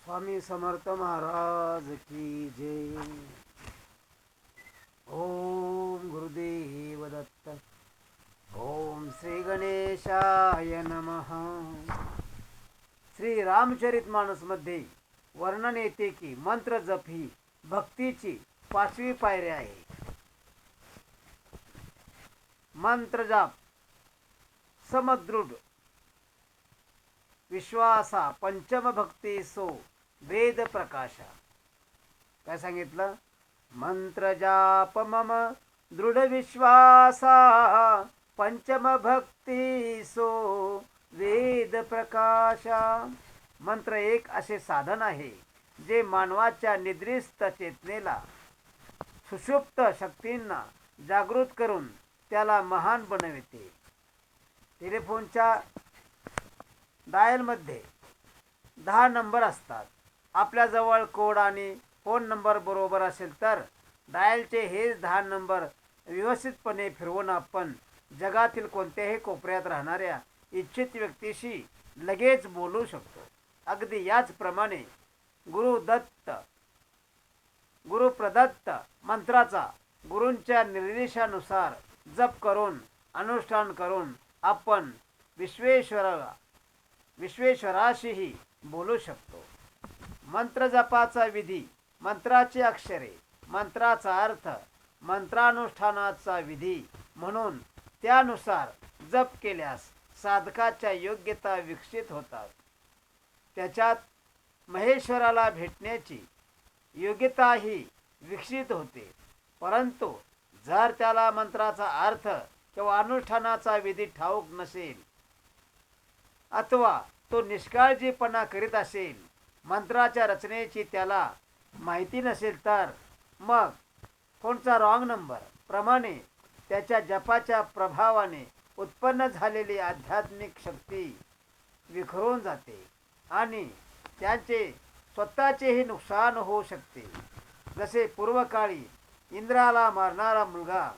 स्वामी समर्थ महाराज की जय. ओम गुरुदेव दत्त. ओम श्री गणेशाय नमः. श्री रामचरित मानस मध्ये वर्णन येते की मंत्र जप ही भक्तीची 5वी पायरी आहे. मंत्र जाप समदृढ विश्वासा पंचम भक्ती सो वेद प्रकाशा. काय सांगितलं? मंत्र जाप मम दृढ विश्वासा पंचम भक्ती सो वेद प्रकाशा. मंत्र एक असे साधन आहे जे मानवाच्या निद्रिस्त चेतनेला सुषुप्त शक्तींना जागृत करून त्याला महान बनविते. टेलिफोनच्या डायलमध्ये 10 नंबर असतात. आपल्याजवळ कोड आणि फोन नंबर बरोबर असेल तर डायलचे हेच 10 नंबर व्यवस्थितपणे फिरवून आपण जगातील कोणत्याही कोपऱ्यात राहणाऱ्या इच्छित व्यक्तीशी लगेच बोलू शकतो. अगदी याचप्रमाणे गुरुप्रदत्त मंत्राचा गुरूंच्या निर्देशानुसार जप करून अनुष्ठान करून आपण विश्वेश्वराशीही बोलू शकतो. मंत्र जपाचा विधी, मंत्राची अक्षरे, मंत्राचा अर्थ, मंत्रानुष्ठानाचा विधी म्हणून त्यानुसार जप केल्यास साधकाच्या योग्यता विकसित होतात. त्याच्यात महेश्वराला भेटण्याची योग्यताही विकसित होते. परंतु जर त्याला मंत्राचा अर्थ किंवा अनुष्ठानाचा विधी ठाऊक नसेल अथवा तो निष्काळजीपणा करीत असेल, मंत्राच्या रचनेची त्याला माहिती नसेल तर मग फोनचा रॉंग नंबर प्रमाणे त्याच्या जपाच्या प्रभावाने उत्पन्न झालेली आध्यात्मिक शक्ती विखरून जाते आणि त्यांचे स्वतःचेही नुकसान होऊ शकते. जसे पूर्वकाळी इंद्राला मारणारा मुलगा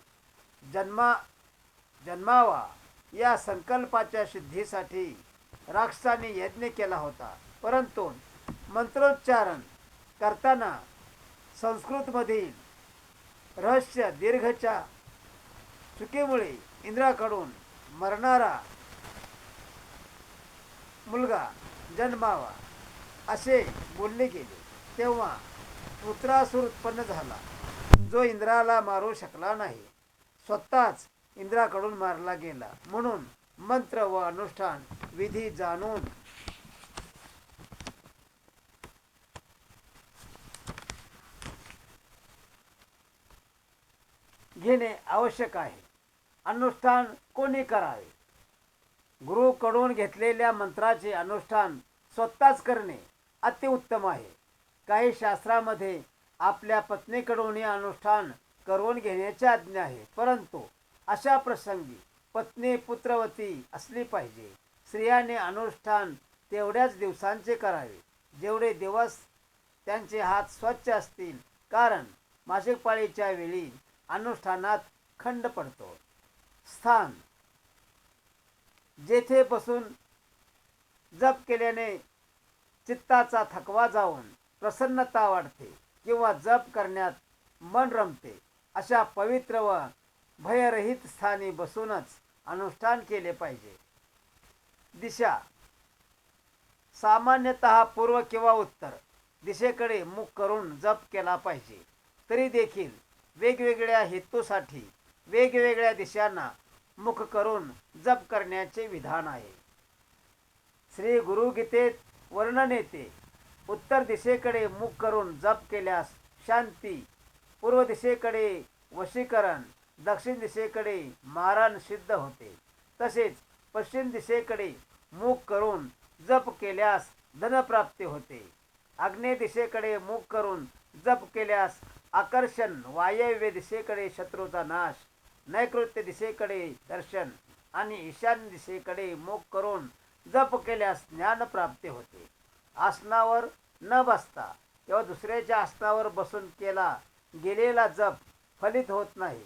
जन्मावा या संकल्पाच्या सिद्धीसाठी राक्षसाने यज्ञ केला होता. परंतु मंत्रोच्चारण करताना संस्कृतमधील रहस्य दीर्घच्या चुकीमुळे इंद्राकडून मरणारा मुलगा जन्मावा असे बोलले गेले. तेव्हा पुत्रासूर उत्पन्न झाला जो इंद्राला मारू शकला नाही. स्वतःच इंद्राकडून मारला गेला. म्हणून मंत्र व अनुष्ठान विधी जाणून घेणे आवश्यक आहे. अनुष्ठान कोणी करावे? गुरुकडून घेतलेल्या मंत्राचे अनुष्ठान स्वतःच करणे अतिउत्तम आहे. काही शास्त्रामध्ये आपल्या पत्नीकडून हे अनुष्ठान करून घेण्याची आज्ञा आहे. परंतु अशा प्रसंगी पत्नी पुत्रवती असली पाहिजे. स्त्रियाने अनुष्ठान तेवढ्याच दिवसांचे करावे जेवढे दिवस त्यांचे हात स्वच्छ असतील, कारण मासिक पाळीच्या वेळी अनुष्ठानात खंड पडतो. स्थान जेथे बसून जप केल्याने चित्ताचा थकवा जाऊन प्रसन्नता वाढते किंवा जप करण्यात मन रमते, अशा पवित्र व भयरहित स्थानी बसूनच अनुष्ठान केले पाहिजे. दिशा सामान्यतः पूर्व किंवा उत्तर दिशेकडे मुख करून जप केला पाहिजे. तरी देखील वेगवेगळ्या हेतूसाठी वेगवेगळ्या दिशांना मुख करून जप करण्याचे विधान आहे. श्री गुरुगीतेत वर्णन येते, उत्तर दिशेकडे मुख करून जप केल्यास शांती, पूर्व दिशेकडे वशीकरण, दक्षिण दिशेकडे मारण सिद्ध होते. तसेच पश्चिम दिशेकडे मुख करून जप केल्यास धनप्राप्ती होते. आग्नेय दिशेकडे मुख करून जप केल्यास आकर्षण, वायव्य दिशेकडे शत्रूचा नाश, नैऋत्य दिशेकडे दर्शन आणि ईशान्य दिशेकडे मुख करून जप केल्यास ज्ञानप्राप्ती होते. आसनावर न बसता किंवा दुसऱ्याच्या आसनावर बसून केला गेलेला जप फलित होत नाही.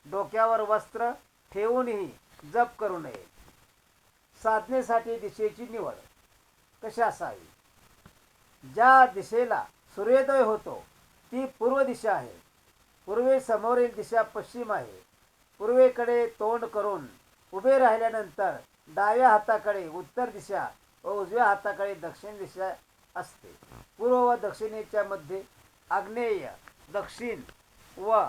डोक्यावर वस्त्र ठेवूनही जप करू नये. साधनेसाठी दिशेची निवड कशी असावी? ज्या दिशेला सूर्योदय होतो ती पूर्व दिशा आहे. पूर्वेसमोरील दिशा पश्चिम आहे. पूर्वेकडे तोंड करून उभे राहिल्यानंतर डाव्या हाताकडे उत्तर दिशा व उजव्या हाताकडे दक्षिण दिशा असते. पूर्व व दक्षिणेच्या मध्ये आग्नेय, दक्षिण व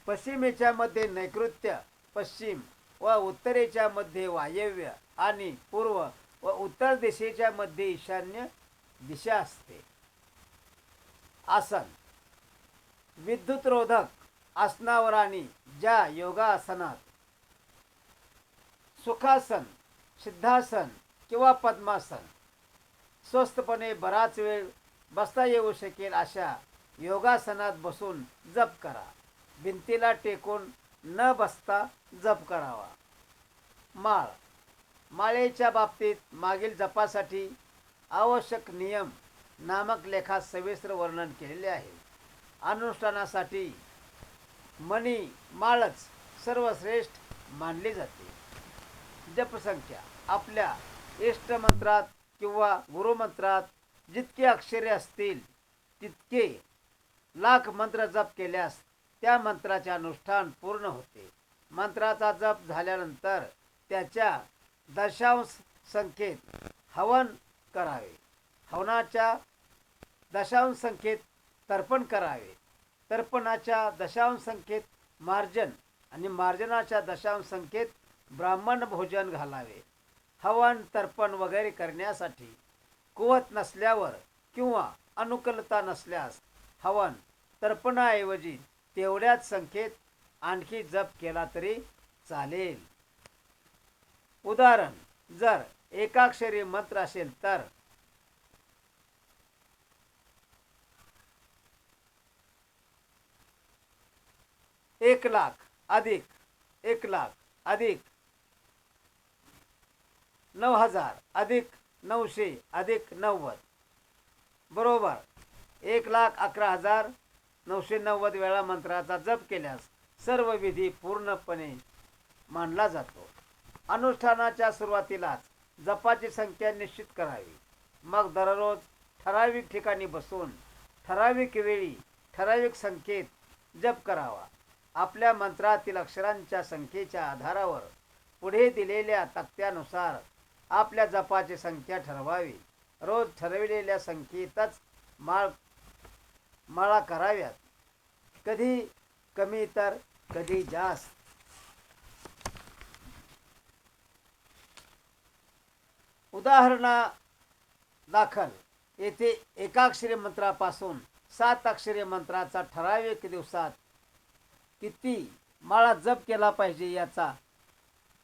पश्चिमेच्या मध्ये नैऋत्य पश्चिम व उत्तरेच्या मध्ये वायव्य आणि पूर्व व उत्तर दिशेच्या मध्ये ईशान्य दिशा असते. आसन. विद्युतरोधक आसनावर आणि ज्या योगासनात सुखासन, सिद्धासन किंवा पद्मासन स्वस्थपणे बराच वेळ बसता येऊ शकेल अशा योगासनात बसून जप करा. भिंतीला टेकून न बसता जप करावा. माळ. माळेच्या बाबतीत मागील जपासाठी आवश्यक नियम नामक लेखात सविस्तर वर्णन केलेले आहे. अनुष्ठानासाठी मणी माळच सर्वश्रेष्ठ मानली जाते. जपसंख्या. आपल्या इष्टमंत्रात किंवा गुरुमंत्रात जितके अक्षरे असतील तितके लाख मंत्र जप केल्यास त्या मंत्राचे अनुष्ठान पूर्ण होते. मंत्राचा जप झाल्यानंतर त्याच्या दशांश संख्येत हवन करावे. हवनाच्या दशांश संख्येत तर्पण करावे. तर्पणाच्या दशांश संख्येत मार्जन आणि मार्जनाच्या दशांश संख्येत ब्राह्मण भोजन घालावे. हवन तर्पण वगैरे करण्यासाठी कुवत नसल्यावर किंवा अनुकूलता नसल्यास हवन तर्पणाऐवजी तेवढ्याच संख्येत आणखी जप केला तरी चालेल. उदाहरण. जर एकाक्षरी मंत्र असेल तर 1,00,000 अधिक 1,00,000 अधिक 9,000 अधिक 900 अधिक 90 बरोबर 1,11,990 वेळा मंत्राचा जप केल्यास सर्व विधी पूर्णपणे मानला जातो. अनुष्ठानाच्या सुरुवातीलाच जपाची संख्या निश्चित करावी. मग दररोज ठराविक ठिकाणी बसून ठराविक वेळी ठराविक संख्येत जप करावा. आपल्या मंत्रातील अक्षरांच्या संख्येच्या आधारावर पुढे दिलेल्या तक्त्यानुसार आपल्या जपाची संख्या ठरवावी. रोज ठरविलेल्या संख्येतच माळा कराव्यात. कधी कमी तर कधी जास्त. उदाहरणादाखल येथे एकाक्षरी मंत्रापासून 7 अक्षरी मंत्राचा ठराविक दिवसात किती माळा जप केला पाहिजे याचा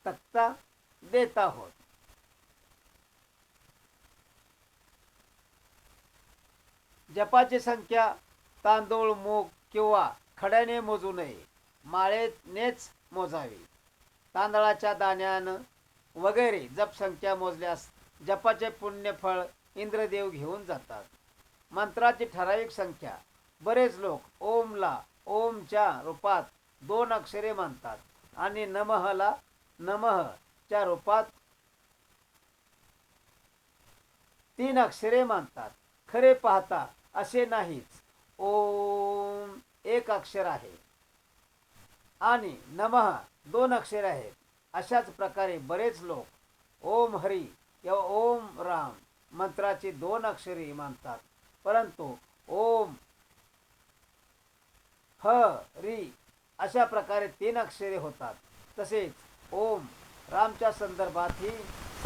तक्ता देत आहोत. जपाची संख्या तांदूळ, मूग किंवा खड्याने मोजू नये. माळेनेच मोजावी. तांदळाच्या दाण्यानं वगैरे जप संख्या मोजल्यास जपाचे पुण्यफळ इंद्रदेव घेऊन जातात. मंत्राची ठराविक संख्या. बरेच लोक ओमला ओमच्या रूपात 2 अक्षरे मानतात आणि नमःला नमःच्या रूपात 3 अक्षरे मानतात. खरे पाहता असे नाहीच. ओम 1 अक्षर आहे आणि नमः 2 अक्षरे आहेत. अशाच प्रकारे बरेच लोक ओम हरी किंवा ओम राम मंत्राची 2 अक्षरे मानतात, परंतु ओम हरी अशा प्रकारे 3 अक्षरे होतात. तसेच ओम रामच्या संदर्भातही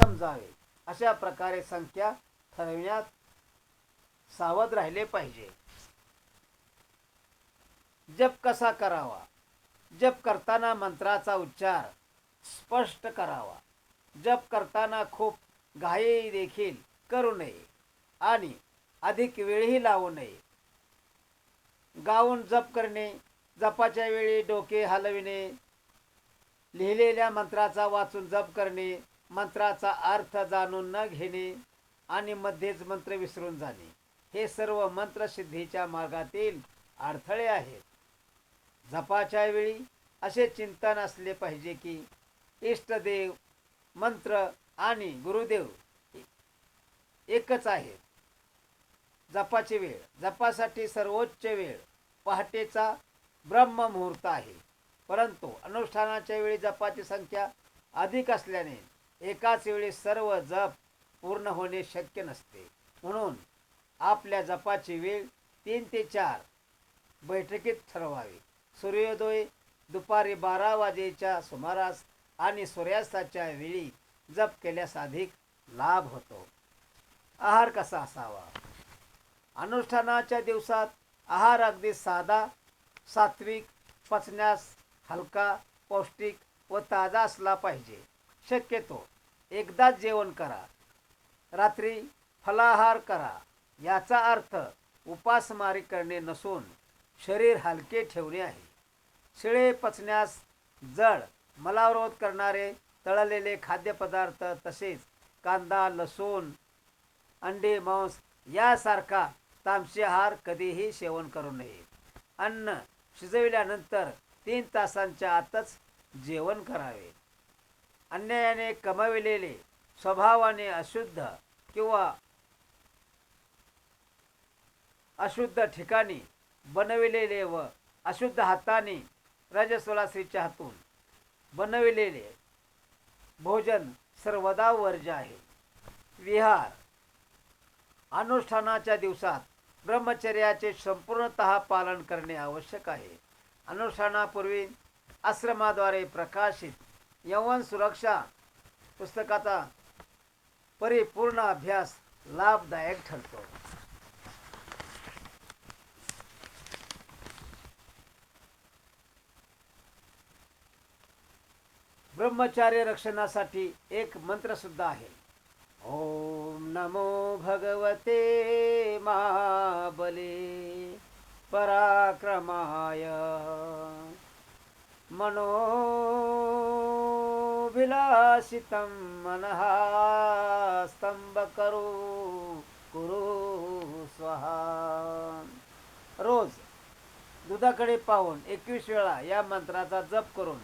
समजावे. अशा प्रकारे संख्या ठरविण्यात सावध राहिले पाहिजे. जप कसा करावा. जप करताना मंत्राचा उच्चार स्पष्ट करावा. जप करताना खूप घाई देखील करू नये आणि अधिक वेळही लावू नये. गाऊन जप करणे, जपाच्या वेळी डोके हलविणे, लिहिलेल्या मंत्राचा वाचून जप करणे, मंत्राचा अर्थ जाणून न घेणे आणि मध्येच मंत्र विसरून जाणे हे सर्व मंत्रसिद्धीच्या मार्गातील अडथळे आहेत. जपाच्या वेळी असे चिंतन असले पाहिजे की इष्टदेव, मंत्र आणि गुरुदेव एकच आहेत. जपाची वेळ. जपासाठी सर्वोच्च वेळ पहाटेचा ब्रह्ममुहूर्त आहे. परंतु अनुष्ठानाच्या वेळी जपाची संख्या अधिक असल्याने एकाच वेळी सर्व जप पूर्ण होणे शक्य नसते. म्हणून आपल्या जपाची वेळ 3 ते 4 बैठकीत ठरवावी. सूर्योदय दुपारी 12 वाजेच्या सुमारास आणि सूर्यास्ताच्या वेळी जप केल्यास अधिक लाभ होतो. आहार कसा असावा? अनुष्ठानाच्या दिवसात आहार अगदी साधा, सात्विक, पचण्यास हलका, पौष्टिक व ताजा असला पाहिजे. शक्यतो एकदाच जेवण करा. रात्री फलाहार करा. याचा अर्थ उपासमारी करणे नसून शरीर हलके ठेवणे आहे. शिळे, पचण्यास जड, मलावरोध करणारे तळलेले खाद्यपदार्थ तसेच कांदा, लसूण, अंडे, मांस यासारखा तामसी आहार कधीही सेवन करू नये. अन्न शिजविल्यानंतर 3 तासांच्या आतच जेवण करावे. अन्यायाने कमाविलेले, स्वभावाने अशुद्ध किंवा अशुद्ध ठिकाणी बनविलेले व अशुद्ध हाताने रजस्वलासीच्या हातून बनविलेले भोजन सर्वदा वर्ज्य आहे. विहार. अनुष्ठानाच्या दिवसात ब्रह्मचर्याचे संपूर्णतः पालन करणे आवश्यक आहे. अनुष्ठानापूर्वी आश्रमाद्वारे प्रकाशित यौवन सुरक्षा पुस्तकाचा परिपूर्ण अभ्यास लाभदायक ठरतो. ब्रह्मचार्य रक्षणासाठी एक मंत्र सुद्धा आहे. ओम नमो भगवते महाबले पराक्रमाय मनोभिलाषितं मनः स्तंभ कुरु स्वाहा. रोज दुधाकडे पाहून 21 वेळा या मंत्राचा जप करून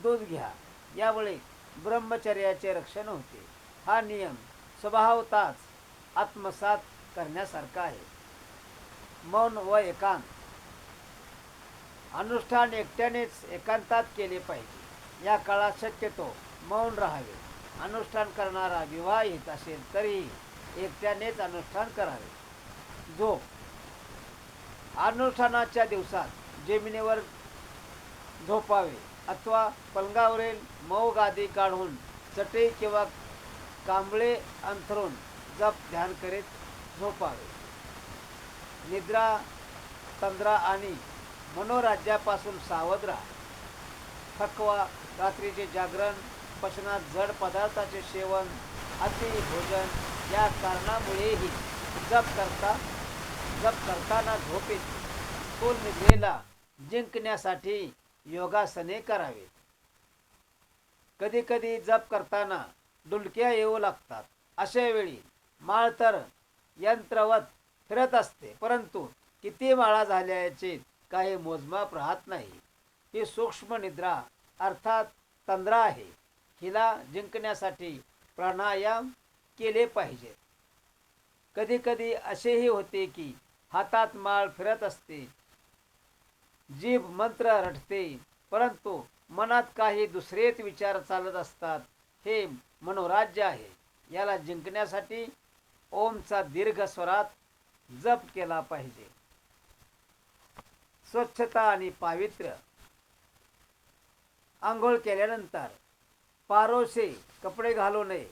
दूध घ्या. यामुळे ब्रह्मचर्याचे रक्षण होते. हा नियम स्वभावताच आत्मसात करण्यासारखा आहे. मौन व एकांत. अनुष्ठान एकट्यानेच एकांतात केले पाहिजे. या काळात शक्यतो मौन राहावे. अनुष्ठान करणारा विवाहित असेल तरीही एकट्यानेच अनुष्ठान करावे. झोप. अनुष्ठानाच्या दिवसात जमिनीवर झोपावे अथवा पलंगावरील मऊ गादी काढून चटई किंवा कांबळे अंथरून जप ध्यान करीत झोपावे. निद्रा, तंद्रा आणि मनोराज्यापासून सावध राहा. थकवा, रात्रीचे जागरण, पचनात जड पदार्थाचे सेवन, अति भोजन या कारणामुळेही जप करताना झोप येते. खोल निद्रेला जिंकण्यासाठी योगासने करावे. कधी कधी जप करताना डुलक्या येऊ लागतात. अशा वेळी माळ तर यंत्रवत फिरत असते, परंतु किती माळा झाल्याचे काही मोजमाप राहत नाही. ही सूक्ष्म निद्रा अर्थात तंद्रा आहे. हिला जिंकण्यासाठी प्राणायाम केले पाहिजेत. कधी कधी असेही होते की हातात माळ फिरत असते, जीभ मंत्र रटते, परंतु मनात काही दुसरेच विचार चालत असतात. हे मनोराज्य आहे. याला जिंकण्यासाठी ओमचा दीर्घ स्वरात जप केला पाहिजे. स्वच्छता आणि पावित्र्य. आंघोळ केल्यानंतर पारोसे कपडे घालू नये.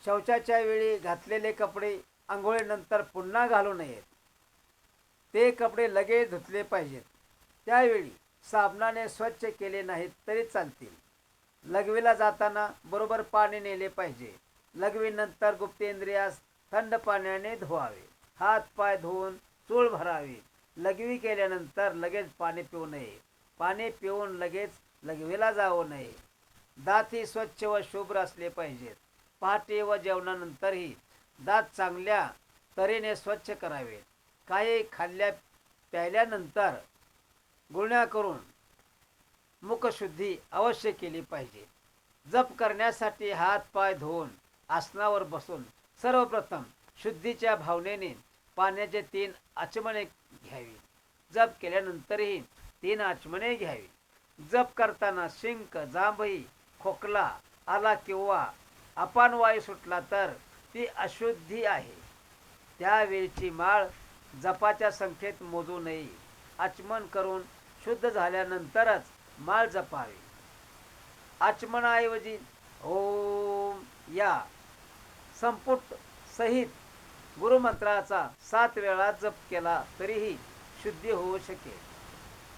शौचाच्या वेळी घातलेले कपडे आंघोळीनंतर पुन्हा घालू नयेत. ते कपडे लगेच धुतले पाहिजेत. त्यावेळी साबणाने स्वच्छ केले नाहीत तरी चालतील. लघवीला जाताना बरोबर पाणी नेले पाहिजे. लघवीनंतर गुप्तेंद्रियास थंड पाण्याने धुवावे. हात पाय धुवून चूळ भरावी. लघवी केल्यानंतर लगेच पाणी पिऊ नये. पाणी पिऊन लगेच लघवीला जाऊ नये. दातही स्वच्छ व शुभ्र असले पाहिजेत. पहाटे व जेवणानंतरही दात चांगल्या तऱ्हेने स्वच्छ करावेत. काही खाल्ल्या प्यायल्यानंतर गुळण्या करून मुखशुद्धी अवश्य केली पाहिजे. जप करण्यासाठी हात पाय धुवून आसनावर बसून सर्वप्रथम शुद्धीच्या भावनेने पाण्याचे 3 आचमने घ्यावी. जप केल्यानंतरही 3 आचमने घ्यावी. जप करताना शिंक, जांभई, खोकला आला किंवा अपान वायू सुटला तर ती अशुद्धी आहे. त्यावेळची माळ जपाच्या संख्येत मोजू नये. आचमन करून शुद्ध झाल्यानंतरच माळ जपावी. आचमनाऐवजी ओम या संपुट सहित गुरुमंत्राचा 7 वेळा जप केला तरीही शुद्धी होऊ शकेल.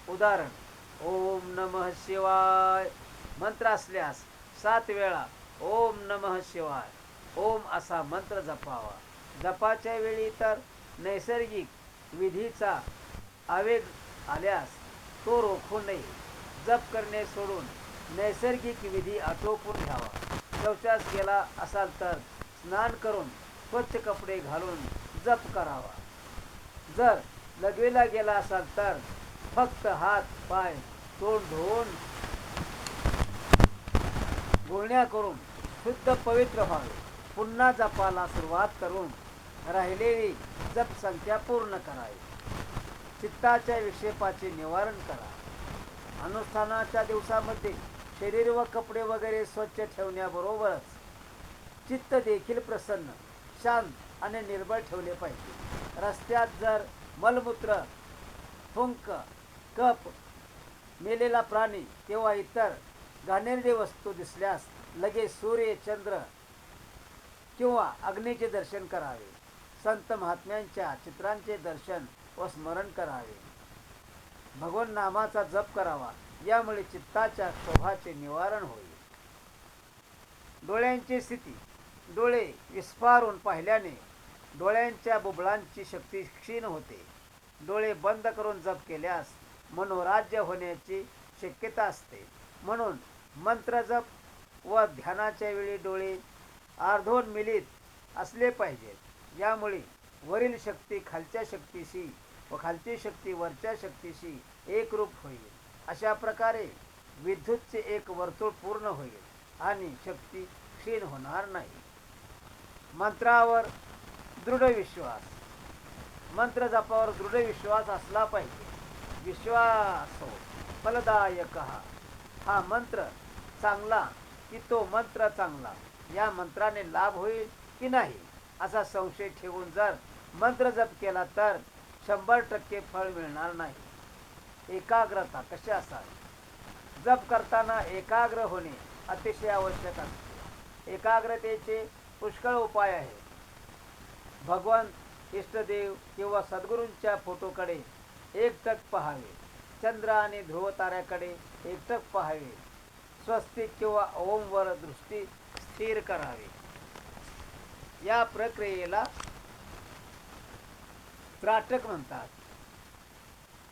उदाहरण, ओम नमः शिवाय मंत्र असल्यास 7 वेळा ओम नमः शिवाय ओम असा मंत्र जपावा. जपाच्या वेळी तर नैसर्गिक विधीचा आवेग आल्यास तो रोखू नये. जप करणे सोडून नैसर्गिक विधी आटोपून घ्यावा. शौचास गेला असाल तर स्नान करून स्वच्छ कपडे घालून जप करावा. जर लघवीला गेला असाल तर फक्त हात पाय तोंड धुवून गुळण्या करून शुद्ध पवित्र व्हावे. पुन्हा जपाला सुरुवात करून राहिलेली जप संख्या पूर्ण करावी. चित्ताच्या विक्षेपाचे निवारण करा. अनुष्ठानाच्या दिवसामध्ये शरीर व कपडे वगैरे स्वच्छ ठेवण्याबरोबरच चित्त देखील प्रसन्न, शांत आणि निर्मळ ठेवले पाहिजे. रस्त्यात जर मलमूत्र, फुंक, कप, मेलेला प्राणी किंवा इतर घाणेरडी वस्तू दिसल्यास लगेच सूर्य, चंद्र किंवा अग्नीचे दर्शन करावे. संत महात्म्यांच्या चित्रांचे दर्शन व स्मरण करावे. भगवान नामाचा जप करावा. यामुळे चित्ताच्या क्षोभाचे निवारण होईल. डोळ्यांची स्थिती. डोळे विस्फारून पाहिल्याने डोळ्यांच्या बुबुळांची शक्ती क्षीण होते. डोळे बंद करून जप केल्यास मनोराज्य होण्याची शक्यता असते. म्हणून मंत्र जप व ध्यानाच्या वेळी डोळे अर्धोन्मीलित असले पाहिजेत. यामुळे वरील शक्ती खालच्या शक्तीशी व खालची शक्ती वरच्या शक्तीशी एकरूप होईल. अशा प्रकारे विद्युतचे एक वर्तुळ पूर्ण होईल आणि शक्ती क्षीण होणार नाही. मंत्रावर दृढ विश्वास. मंत्र जपावर दृढ विश्वास असला पाहिजे. विश्वासो फलदायक. हा मंत्र चांगला की तो मंत्र चांगला, या मंत्राने लाभ होईल की नाही असा संशय ठेवून जर मंत्र जप केला तर 100% फळ मिळणार नाही. एकाग्रता कशी असावी. जप करताना एकाग्र होणे अतिशय आवश्यक असते. एकाग्रतेचे पुष्कळ उपाय आहेत. भगवान, इष्टदेव किंवा सद्गुरूंच्या फोटोकडे एकटक पाहावे. चंद्र आणि ध्रुव ताऱ्याकडे एकटक पाहावे. स्वस्तिक किंवा ओमवर दृष्टी स्थिर करावी. या प्रक्रियेला त्राटक म्हणतात.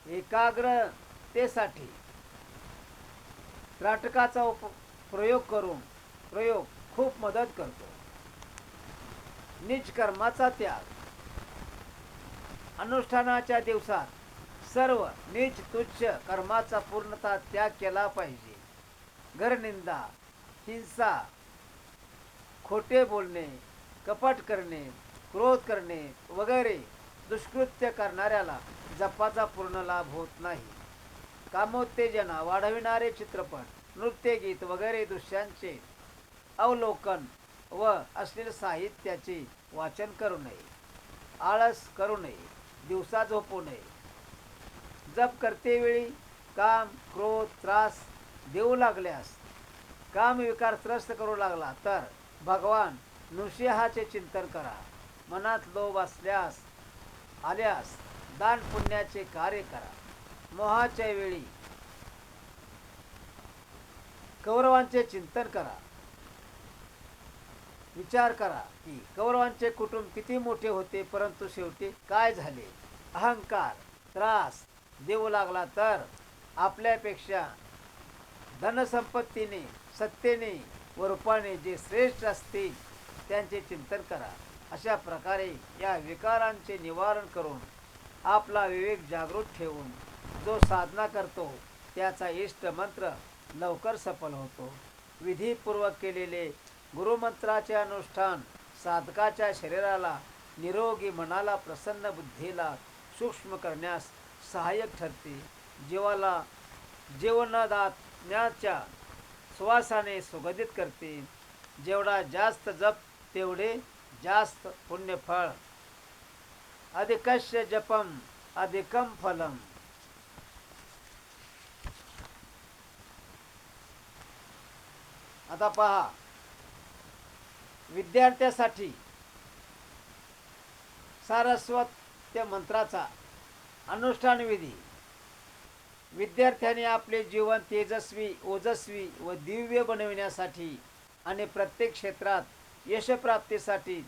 एकाग्रतेसाठी त्राटकाचा प्रयोग खूप मदत करतो. निज कर्माचा त्याग. अनुष्ठानाच्या दिवसात सर्व नीच तुच्छ कर्माचा पूर्णतः त्याग केला पाहिजे. घरनिंदा, हिंसा, खोटे बोलणे, कपट करणे, क्रोध करणे वगैरे दुष्कृत्य करणाऱ्याला जपाचा पूर्ण लाभ होत नाही. कामोत्तेजना वाढविणारे चित्रपट, नृत्यगीत वगैरे दृश्यांचे अवलोकन व अश्लील साहित्याचे वाचन करू नये. आळस करू नये. दिवसा झोपू नये. जप करतेवेळी काम, क्रोध, त्रास देऊ लागल्यास, काम विकार त्रस्त करू लागला तर भगवान नृसिंहाचे चिंतन करा. मनात लोभ आल्यास दान पुण्याचे कार्य करा. मोहाच्या वेळी कौरवांचे चिंतन करा. विचार करा की कौरवांचे कुटुंब किती मोठे होते, परंतु शेवटी काय झाले. अहंकार त्रास देऊ लागला तर आपल्यापेक्षा धनसंपत्तीने, सत्तेने व रूपाने जे श्रेष्ठ असतील त्यांचे चिंतन करा. अशा प्रकारे या विकारांचे निवारण करून आपला विवेक जागृत ठेवून जो साधना करतो त्याचा इष्ट मंत्र लवकर सफल होतो. विधीपूर्वक केलेले गुरुमंत्राचे अनुष्ठान साधकाच्या शरीराला निरोगी मनाला, प्रसन्न बुद्धीला सूक्ष्म करण्यास सहाय्यक ठरते. जीवाला जीवनदात्म्याच्या सुवासाने सुगंधित करते. जेवढा जास्त जप तेवढे जास्त पुण्यफळ. अधिकस्य जपम अधिकम फलम. आता पहा, विद्यार्थ्यासाठी सारस्वत मंत्राचा अनुष्ठान विधी. विद्यार्थ्याने आपले जीवन तेजस्वी, ओजस्वी व दिव्य बनविण्यासाठी आणि प्रत्येक क्षेत्रात यशप्राप्तीसाठी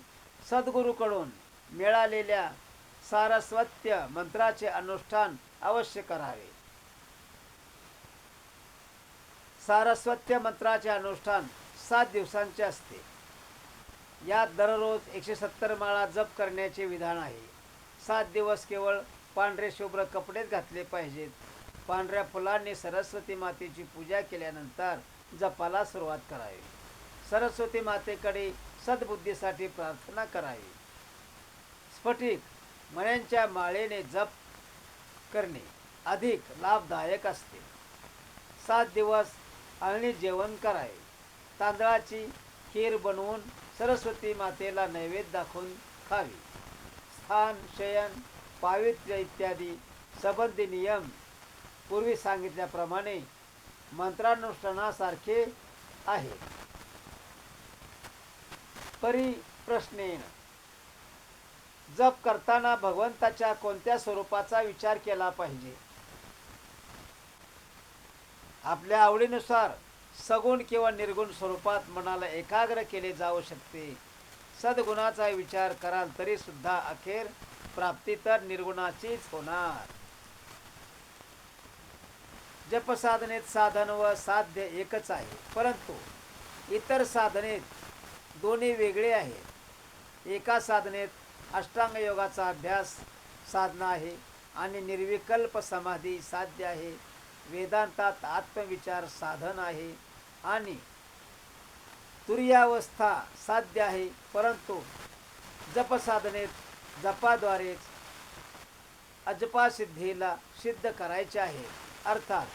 सद्गुरूकडून मिळालेल्या सारस्वत्य मंत्राचे अनुष्ठान अवश्य करावे. सारस्वत्य मंत्राचे अनुष्ठान 7 दिवसांचे असते. यात दररोज 170 माळा जप करण्याचे विधान आहे. 7 दिवस केवळ पांढरे शुभ्र कपडेच घातले पाहिजेत. पांढऱ्या फुलांनी सरस्वती मातेची पूजा केल्यानंतर जपाला सुरुवात करावी. सरस्वती मातेकडे सद्बुद्धीसाठी प्रार्थना करावी. स्फटिक मण्यांच्या माळेने जप करणे अधिक लाभदायक असते. 7 दिवस अळणी जेवण करावे. तांदळाची खीर बनवून सरस्वती मातेला नैवेद्य दाखवून खावी. स्थान, शयन, पावित्र्य इत्यादी संबंधी नियम पूर्वी सांगितल्याप्रमाणे मंत्रानुष्ठानासारखे आहे. परिप्रश्नेन जप करताना भगवंताच्या कोणत्या स्वरूपाचा विचार केला पाहिजे? आपल्या आवडीनुसार सगुण किंवा निर्गुण स्वरूपात मनाला एकाग्र केले जाऊ शकते. सद्गुणाचा विचार कराल तरी सुद्धा अखेर प्राप्ती तर निर्गुणाचीच होणार. जपसाधनेत साधन व साध्य एकच आहे, परंतु इतर साधनेत दोन्ही वेगळे आहेत. एका साधनेत अष्टांग योगाचा अभ्यास साधना आहे आणि निर्विकल्प समाधी साध्य आहे. वेदांतात आत्मविचार साधन आहे आणि तुर्यावस्था साध्य आहे. परंतु जपसाधनेत जपाद्वारेच अजपासिद्धीला सिद्ध करायचे आहे. अर्थात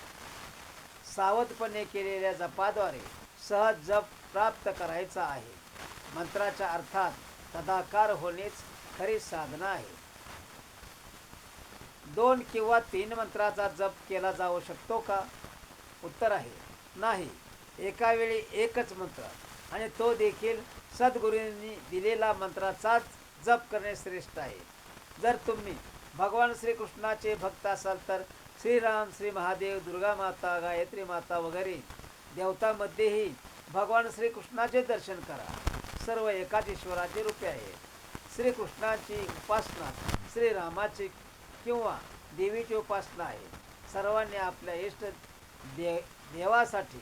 सावधपणे केलेल्या जपाद्वारे सहज जप प्राप्त करायचा आहे. मंत्राच्या अर्थात तदाकार होणेच खरी साधना आहे. 2 किंवा 3 मंत्राचा जप केला जाऊ शकतो का? उत्तर आहे नाही. एका वेळी एकच मंत्र आणि तो देखील सद्गुरूंनी दिलेला मंत्राचाच जप करणे श्रेष्ठ आहे. जर तुम्ही भगवान श्रीकृष्णाचे भक्त असाल तर श्रीराम, श्री महादेव, दुर्गा माता, गायत्री माता वगैरे देवतांमध्येही भगवान श्रीकृष्णाचे दर्शन करा. सर्व एकाच ईश्वराचे रूपे आहेत. श्रीकृष्णाची उपासना श्रीरामाची किंवा देवीची उपासना आहे. सर्वांनी आपल्या इष्ट देवासाठी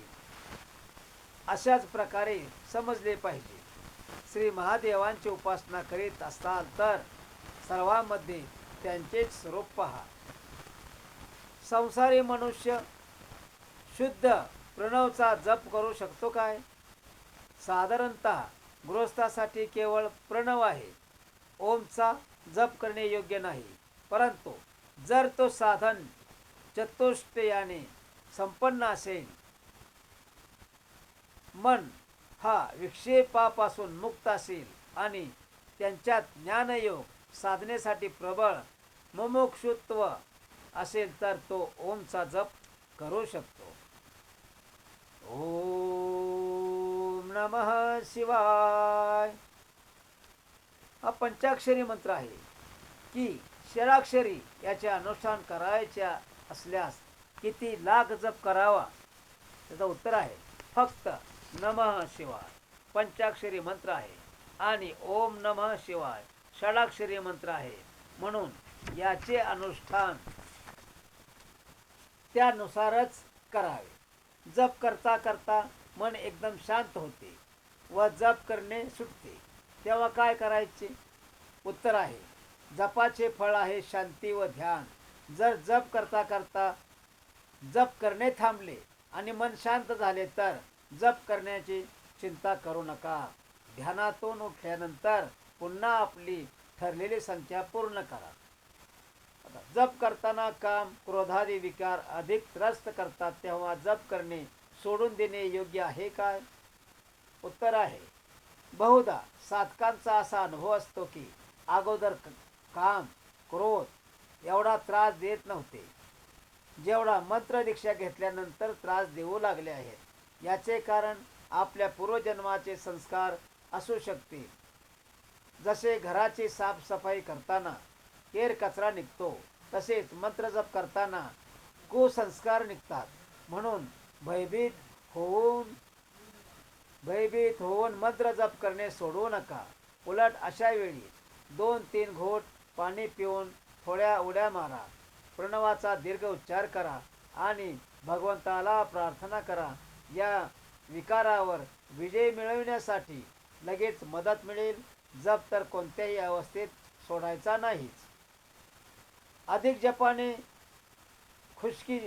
अशाच प्रकारे समजले पाहिजे. श्री महादेवांची उपासना करीत असाल तर सर्वांमध्ये त्यांचेच स्वरूप पहा. संसारी मनुष्य शुद्ध प्रणवचा जप करू शकतो काय? साधारणतः गृहस्थासाठी केवळ प्रणव आहे. ओमचा जप करणे योग्य नाही. परंतु जर तो साधन चतुष्टयाने संपन्न असेल, मन हा विक्षेपापासून मुक्त असेल आणि त्यांच्यात ज्ञानयोग साधनेसाठी प्रबळ मुमुक्षुत्व असेल तर तो ओमचा जप करू शकतो. ओम नमः शिवाय हा पंचाक्षरी मंत्र आहे की षडाक्षरी याचे अनुष्ठान करायचे असल्यास किती लाख जप करावा? त्याचं उत्तर आहे फक्त नमः शिवाय. पंचाक्षरी मंत्र आहे आणि ओम नमः शिवाय षडाक्षरी मंत्र आहे, म्हणून याचे अनुष्ठान त्यानुसारच करावे. जप करता करता मन एकदम शांत होते व जप करणे सुटते, तेव्हा काय करायचे? उत्तर आहे जपाचे फळ आहे शांती व ध्यान. जर जप करता करता जप करणे थांबले आणि मन शांत झाले तर जप करण्याची चिंता करू नका. ध्यानातून उठल्यानंतर पुन्हा आपली ठरलेली संख्या पूर्ण करा. आता जप करताना काम क्रोधादी विकार अधिक त्रस्त करतात तेव्हा जप करणे सोडून देणे योग्य आहे काय? उत्तर आहे, बहुधा साधकांचा असा अनुभव असतो की अगोदर काम क्रोध एवढा त्रास देत नव्हते जेवढा मंत्र दीक्षा घेतल्यानंतर त्रास देऊ लागले आहेत. याचे कारण आपल्या पूर्वजन्माचे संस्कार असू शकते. जसे घराची साफसफाई करताना केर कचरा निघतो तसेच मंत्र जप करताना कुसंस्कार निघतात. म्हणून होऊन भयभीत होऊन मंत्र जप करणे सोडवू नका. उलट अशा वेळी 2-3 घोट पाणी पिऊन थोड्या उड्या मारा, प्रणवाचा दीर्घ उच्चार करा आणि भगवंताला प्रार्थना करा. या विकारावर विजय मिळविण्यासाठी लगेच मदत मिळेल. जप तर कोणत्याही अवस्थेत सोडायचा नाहीच. अधिक जपाने खुशकी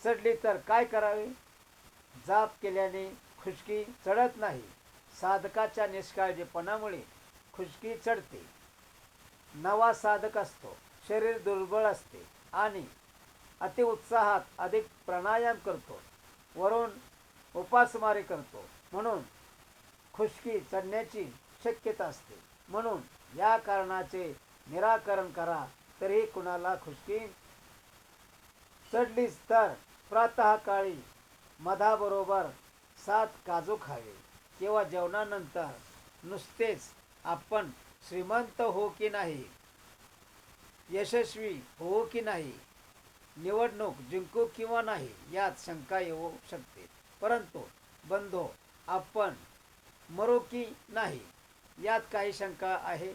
चढली तर काय करावे? जाप केल्याने खुशकी चढत नाही. साधकाच्या निष्काळजीपणामुळे खुशकी चढते. नवा साधक असतो, शरीर दुर्बळ असते आणि अतिउत्साहात अधिक प्राणायाम करतो, वरून उपासमारी करतो, म्हणून खुशकी चढण्याची शक्यता असते. म्हणून या कारणाचे निराकरण करा. तरीही कुणाला खुशकी चढलीच तर प्रातःकाळी मधाबरोबर 7 काजू खावे किंवा जेवणानंतर नुसतेच आपण श्रीमंत हो की नाही, यशस्वी हो की नाही, निवडणूक जिंकू किंवा नाही यात शंका येऊ शकते. परंतु बंधो, आपण मरू की नाही यात काही शंका आहे?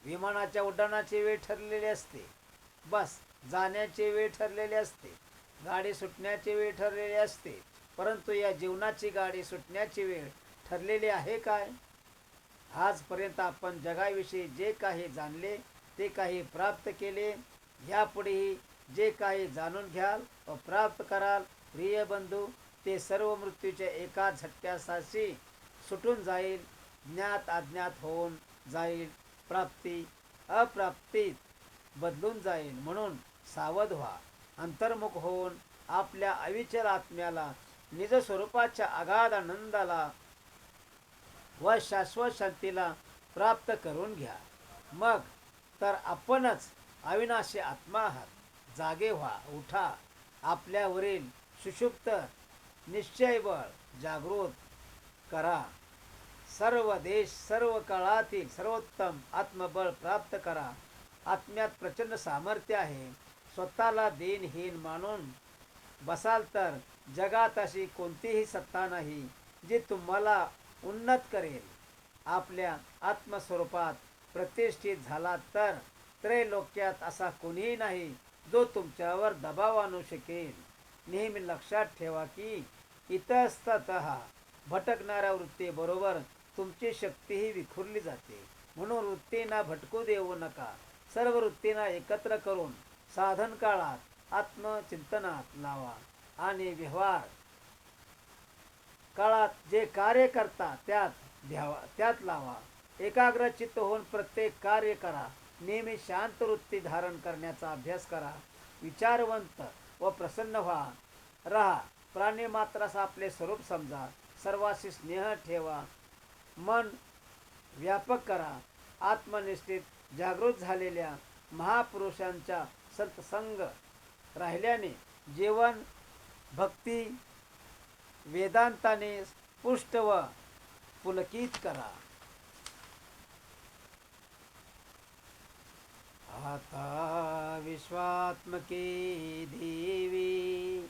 विमानाच्या उड्डाणाची वेळ ठरलेली असते, बस जाण्याची वेळ ठरलेली असते, गाडी सुटण्याची वेळ ठरलेली असते. परंतु या जीवनाची गाडी सुटण्याची वेळ ठरलेली आहे काय? आजपर्यंत आपण जगाविषयी जे काही जाणले, ते काही प्राप्त केले, यापुढेही जे काही जाणून घ्याल व प्राप्त कराल प्रिय बंधू, ते सर्व मृत्यूच्या एका झटक्यासाशी सुटून जाईल. ज्ञात अज्ञात होऊन जाईल, प्राप्ती अप्राप्तीत बदलून जाईल. म्हणून सावध व्हा. अंतर्मुख होऊन आपल्या अविचल आत्म्याला निजस्वरूपाच्या अगाध आनंदाला व शाश्वत शांतीला प्राप्त करून घ्या. मग तर आपणच अविनाशी आत्मा आहात. जागे व्हा, उठा. आपल्यावरील सुषुप्त निश्चय बळ जागृत करा. सर्व देश सर्व काळातील सर्वोत्तम आत्मबळ प्राप्त करा. आत्म्यात प्रचंड सामर्थ्य आहे. स्वतःला दीनहीन मानून बसाल तर जगात अशी कोणतीही सत्ता नाही जी तुम्हाला उन्नत करेल. आपल्या आत्मस्वरूपात प्रतिष्ठित झाला तर त्रैलोक्यात असा कोणीही नाही जो तुमच्यावर दबाव आणू शकेल. नेहमी लक्षात ठेवा की इतस्ततः भटकणाऱ्या वृत्तीबरोबर तुमची शक्तीही विखुरली जाते. म्हणून वृत्तींना भटकू देऊ नका. सर्व वृत्तींना एकत्र करून साधन काळात आत्मचिंतनात लावा आणि व्यवहार काळात जे कार्य करता त्यात लावा. एकाग्र चित्त होऊन प्रत्येक कार्य करा. नेहमी शांत वृत्ती धारण करण्याचा अभ्यास करा. विचारवंत व प्रसन्न राहा. प्राणी मात्रास आपले स्वरूप समजा. सर्वाशी स्नेह ठेवा. मन व्यापक करा. आत्मनिष्ठित जागृत झालेल्या महापुरुषांच्या सत्संग राहिल्याने जीवन भक्ती वेदांताने पुष्ट व पुलकित करा. आता विश्वात्मके देवी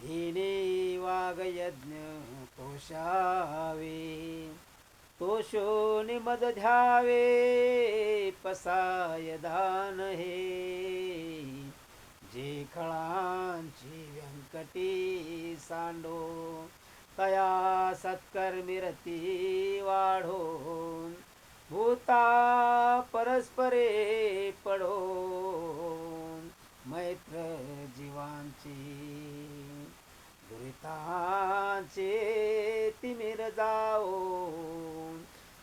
हिने वागयज्ञ तोषावे. तोषो निमद ध्यावे पसाय दान हे. जे खळांची व्यंकटी सांडो तया सत्कर्मी रती वाढो. भूता परस्परे पडो मैत्र जीवांची. दुरितांचे तिमिर जाओ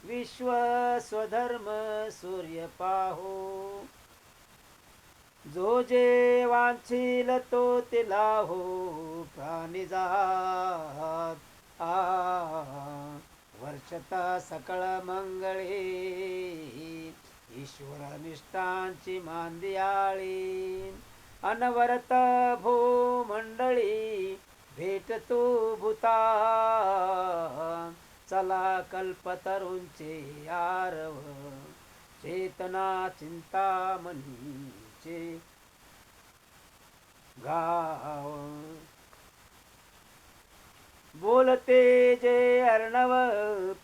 विश्व स्वधर्म सूर्य पाहो. जो जे वांछील तो तिला हो प्राणी जात वर्षता सकळ मंगळे ईश्वर निष्ठांची मांदियाळी अनवरत भो मंडळी भेट तू भूता चला कल्पतरूंचे आरव चेतना चिंतामणीचे गाव बोलते जे अर्णव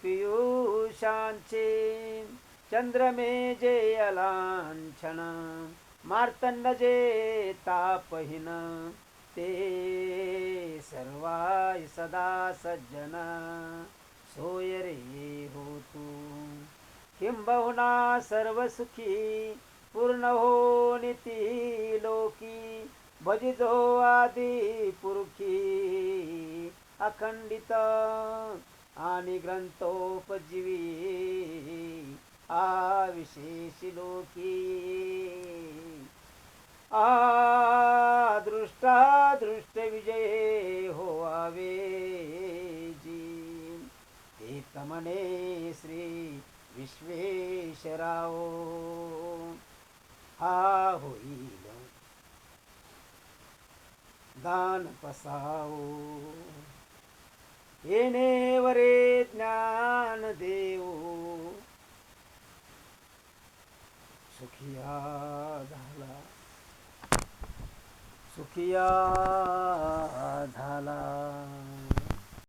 पियुषांचे चंद्रमे जे अलांछन मार्तंड जे तापहीन ते सर्वाय सदा सज्जन सोय रे हो तू किंबहुना सर्व सुखी पूर्ण हो निती लोकी भजितो आदि पुरुखी अखंडित आणि ग्रंथोपजीवी आविशेषी लोकी दृष्टा दृष्ट विजय होवावे जी एक म्हणे श्री विश्वेश्वराव हा होईल दान पसावो येणे वरे ज्ञान देऊ सुखिया झाला सुखिया झाला.